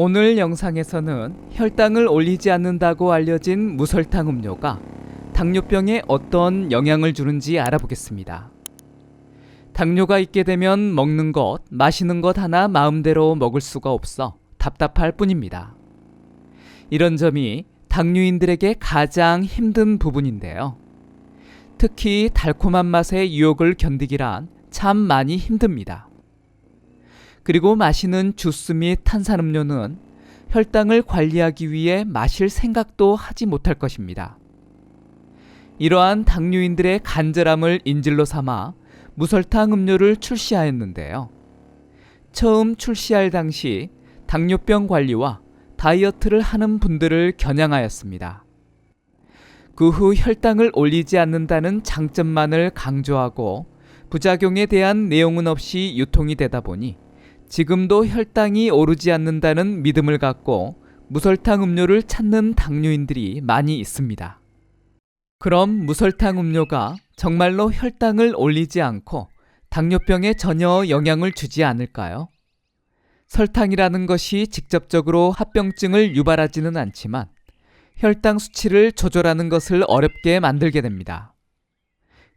오늘 영상에서는 혈당을 올리지 않는다고 알려진 무설탕 음료가 당뇨병에 어떤 영향을 주는지 알아보겠습니다. 당뇨가 있게 되면 먹는 것, 마시는 것 하나 마음대로 먹을 수가 없어 답답할 뿐입니다. 이런 점이 당뇨인들에게 가장 힘든 부분인데요. 특히 달콤한 맛의 유혹을 견디기란 참 많이 힘듭니다. 그리고 마시는 주스 및 탄산음료는 혈당을 관리하기 위해 마실 생각도 하지 못할 것입니다. 이러한 당뇨인들의 간절함을 인질로 삼아 무설탕 음료를 출시하였는데요. 처음 출시할 당시 당뇨병 관리와 다이어트를 하는 분들을 겨냥하였습니다. 그 후 혈당을 올리지 않는다는 장점만을 강조하고 부작용에 대한 내용은 없이 유통이 되다 보니 지금도 혈당이 오르지 않는다는 믿음을 갖고 무설탕 음료를 찾는 당뇨인들이 많이 있습니다. 그럼 무설탕 음료가 정말로 혈당을 올리지 않고 당뇨병에 전혀 영향을 주지 않을까요? 설탕이라는 것이 직접적으로 합병증을 유발하지는 않지만 혈당 수치를 조절하는 것을 어렵게 만들게 됩니다.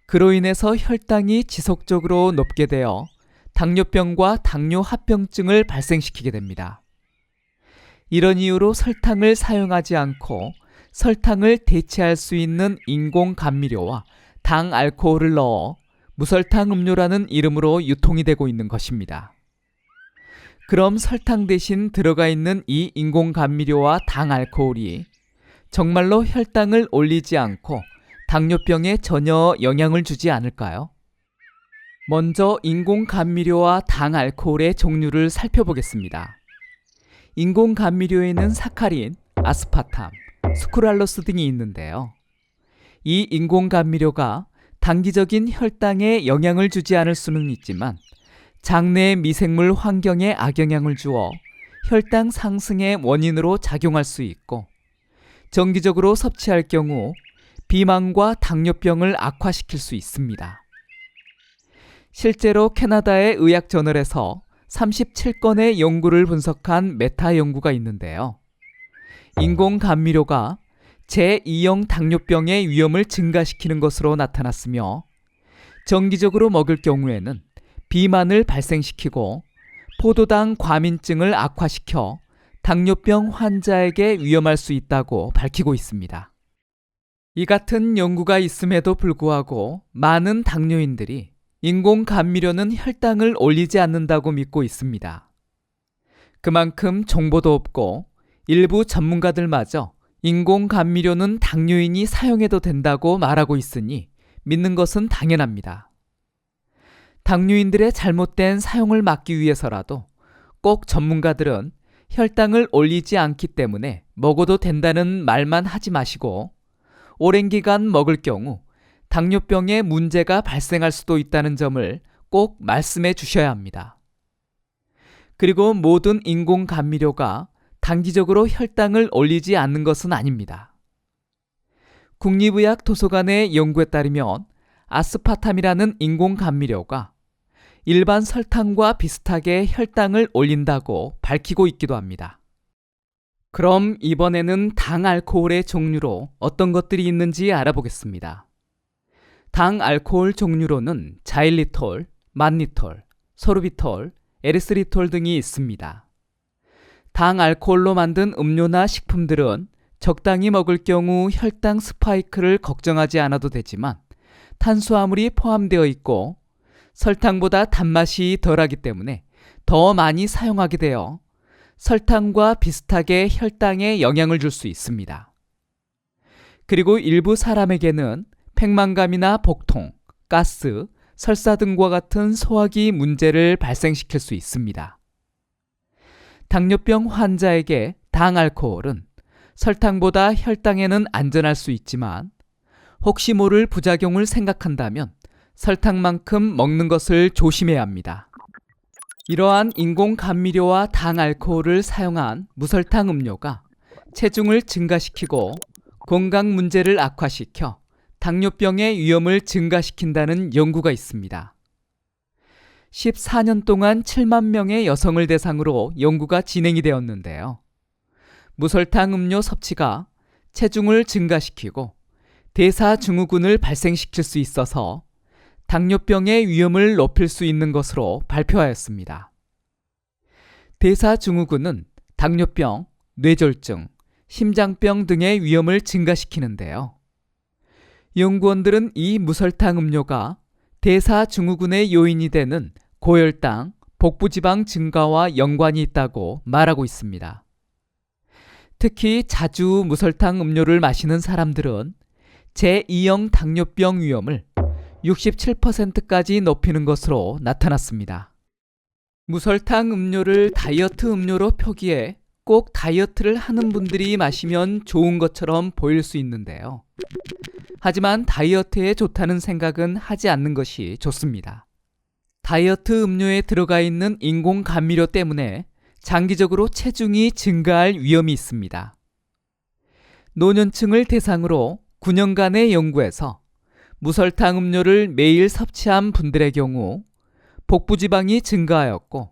그로 인해서 혈당이 지속적으로 높게 되어 당뇨병과 당뇨 합병증을 발생시키게 됩니다. 이런 이유로 설탕을 사용하지 않고 설탕을 대체할 수 있는 인공 감미료와 당 알코올을 넣어 무설탕 음료라는 이름으로 유통이 되고 있는 것입니다. 그럼 설탕 대신 들어가 있는 이 인공 감미료와 당 알코올이 정말로 혈당을 올리지 않고 당뇨병에 전혀 영향을 주지 않을까요? 먼저 인공 감미료와 당 알코올의 종류를 살펴보겠습니다. 인공 감미료에는 사카린, 아스파탐, 수크랄로스 등이 있는데요. 이 인공 감미료가 단기적인 혈당에 영향을 주지 않을 수는 있지만 장내 미생물 환경에 악영향을 주어 혈당 상승의 원인으로 작용할 수 있고 정기적으로 섭취할 경우 비만과 당뇨병을 악화시킬 수 있습니다. 실제로 캐나다의 의학저널에서 37건의 연구를 분석한 메타 연구가 있는데요. 인공 감미료가 제2형 당뇨병의 위험을 증가시키는 것으로 나타났으며 정기적으로 먹을 경우에는 비만을 발생시키고 포도당 과민증을 악화시켜 당뇨병 환자에게 위험할 수 있다고 밝히고 있습니다. 이 같은 연구가 있음에도 불구하고 많은 당뇨인들이 인공 감미료는 혈당을 올리지 않는다고 믿고 있습니다. 그만큼 정보도 없고 일부 전문가들마저 인공 감미료는 당뇨인이 사용해도 된다고 말하고 있으니 믿는 것은 당연합니다. 당뇨인들의 잘못된 사용을 막기 위해서라도 꼭 전문가들은 혈당을 올리지 않기 때문에 먹어도 된다는 말만 하지 마시고 오랜 기간 먹을 경우 당뇨병에 문제가 발생할 수도 있다는 점을 꼭 말씀해 주셔야 합니다. 그리고 모든 인공 감미료가 단기적으로 혈당을 올리지 않는 것은 아닙니다. 국립의학도서관의 연구에 따르면 아스파탐이라는 인공 감미료가 일반 설탕과 비슷하게 혈당을 올린다고 밝히고 있기도 합니다. 그럼 이번에는 당 알코올의 종류로 어떤 것들이 있는지 알아보겠습니다. 당 알코올 종류로는 자일리톨, 만리톨, 소르비톨, 에리스리톨 등이 있습니다. 당 알코올로 만든 음료나 식품들은 적당히 먹을 경우 혈당 스파이크를 걱정하지 않아도 되지만 탄수화물이 포함되어 있고 설탕보다 단맛이 덜하기 때문에 더 많이 사용하게 되어 설탕과 비슷하게 혈당에 영향을 줄 수 있습니다. 그리고 일부 사람에게는 팽만감이나 복통, 가스, 설사 등과 같은 소화기 문제를 발생시킬 수 있습니다. 당뇨병 환자에게 당 알코올은 설탕보다 혈당에는 안전할 수 있지만 혹시 모를 부작용을 생각한다면 설탕만큼 먹는 것을 조심해야 합니다. 이러한 인공 감미료와 당 알코올을 사용한 무설탕 음료가 체중을 증가시키고 건강 문제를 악화시켜 당뇨병의 위험을 증가시킨다는 연구가 있습니다. 14년 동안 7만 명의 여성을 대상으로 연구가 진행이 되었는데요. 무설탕 음료 섭취가 체중을 증가시키고 대사증후군을 발생시킬 수 있어서 당뇨병의 위험을 높일 수 있는 것으로 발표하였습니다. 대사증후군은 당뇨병, 뇌졸중, 심장병 등의 위험을 증가시키는데요. 연구원들은 이 무설탕 음료가 대사증후군의 요인이 되는 고혈당, 복부지방 증가와 연관이 있다고 말하고 있습니다. 특히 자주 무설탕 음료를 마시는 사람들은 제2형 당뇨병 위험을 67%까지 높이는 것으로 나타났습니다. 무설탕 음료를 다이어트 음료로 표기해 꼭 다이어트를 하는 분들이 마시면 좋은 것처럼 보일 수 있는데요. 하지만 다이어트에 좋다는 생각은 하지 않는 것이 좋습니다. 다이어트 음료에 들어가 있는 인공 감미료 때문에 장기적으로 체중이 증가할 위험이 있습니다. 노년층을 대상으로 9년간의 연구에서 무설탕 음료를 매일 섭취한 분들의 경우 복부지방이 증가하였고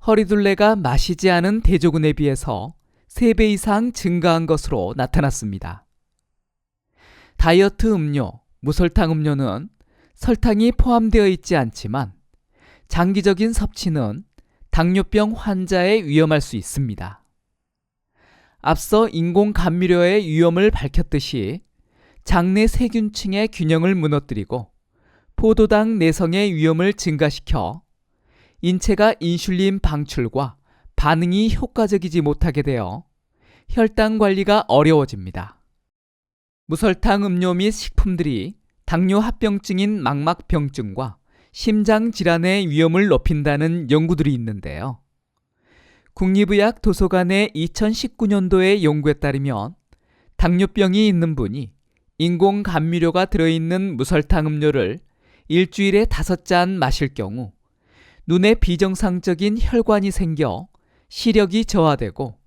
허리둘레가 마시지 않은 대조군에 비해서 3배 이상 증가한 것으로 나타났습니다. 다이어트 음료, 무설탕 음료는 설탕이 포함되어 있지 않지만 장기적인 섭취는 당뇨병 환자에 위험할 수 있습니다. 앞서 인공 감미료의 위험을 밝혔듯이 장내 세균층의 균형을 무너뜨리고 포도당 내성의 위험을 증가시켜 인체가 인슐린 방출과 반응이 효과적이지 못하게 되어 혈당 관리가 어려워집니다. 무설탕 음료 및 식품들이 당뇨 합병증인 망막병증과 심장질환의 위험을 높인다는 연구들이 있는데요. 국립의학 도서관의 2019년도의 연구에 따르면 당뇨병이 있는 분이 인공 감미료가 들어있는 무설탕 음료를 일주일에 5잔 마실 경우 눈에 비정상적인 혈관이 생겨 시력이 저하되고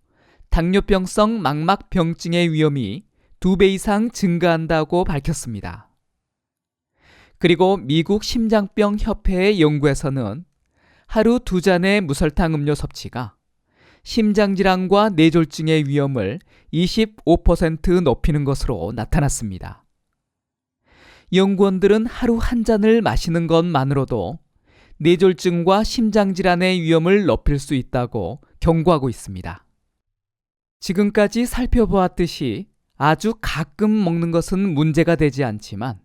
당뇨병성 망막병증의 위험이 2배 이상 증가한다고 밝혔습니다. 그리고 미국 심장병 협회의 연구에서는 하루 2잔의 무설탕 음료 섭취가 심장질환과 뇌졸중의 위험을 25% 높이는 것으로 나타났습니다. 연구원들은 하루 1잔을 마시는 것만으로도 뇌졸중과 심장질환의 위험을 높일 수 있다고 경고하고 있습니다. 지금까지 살펴보았듯이 아주 가끔 먹는 것은 문제가 되지 않지만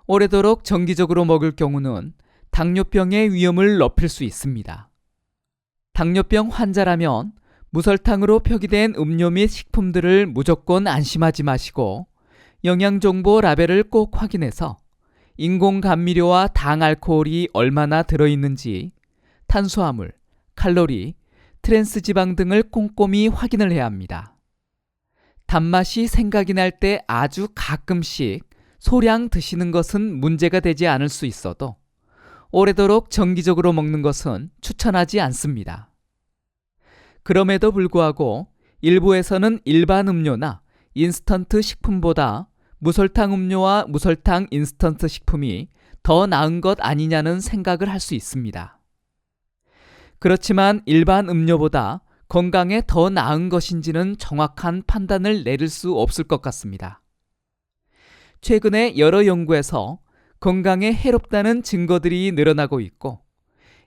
오래도록 정기적으로 먹을 경우는 당뇨병의 위험을 높일 수 있습니다. 당뇨병 환자라면 무설탕으로 표기된 음료 및 식품들을 무조건 안심하지 마시고 영양정보 라벨을 꼭 확인해서 인공 감미료와 당 알코올이 얼마나 들어있는지, 탄수화물, 칼로리, 트랜스지방 등을 꼼꼼히 확인을 해야 합니다. 단맛이 생각이 날 때 아주 가끔씩 소량 드시는 것은 문제가 되지 않을 수 있어도 오래도록 정기적으로 먹는 것은 추천하지 않습니다. 그럼에도 불구하고 일부에서는 일반 음료나 인스턴트 식품보다 무설탕 음료와 무설탕 인스턴트 식품이 더 나은 것 아니냐는 생각을 할 수 있습니다. 그렇지만 일반 음료보다 건강에 더 나은 것인지는 정확한 판단을 내릴 수 없을 것 같습니다. 최근에 여러 연구에서 건강에 해롭다는 증거들이 늘어나고 있고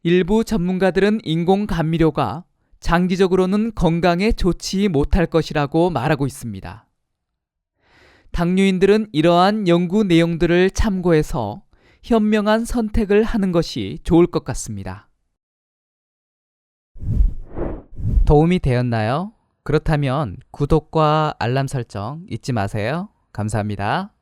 일부 전문가들은 인공 감미료가 장기적으로는 건강에 좋지 못할 것이라고 말하고 있습니다. 당뇨인들은 이러한 연구 내용들을 참고해서 현명한 선택을 하는 것이 좋을 것 같습니다. 도움이 되었나요? 그렇다면 구독과 알람 설정 잊지 마세요. 감사합니다.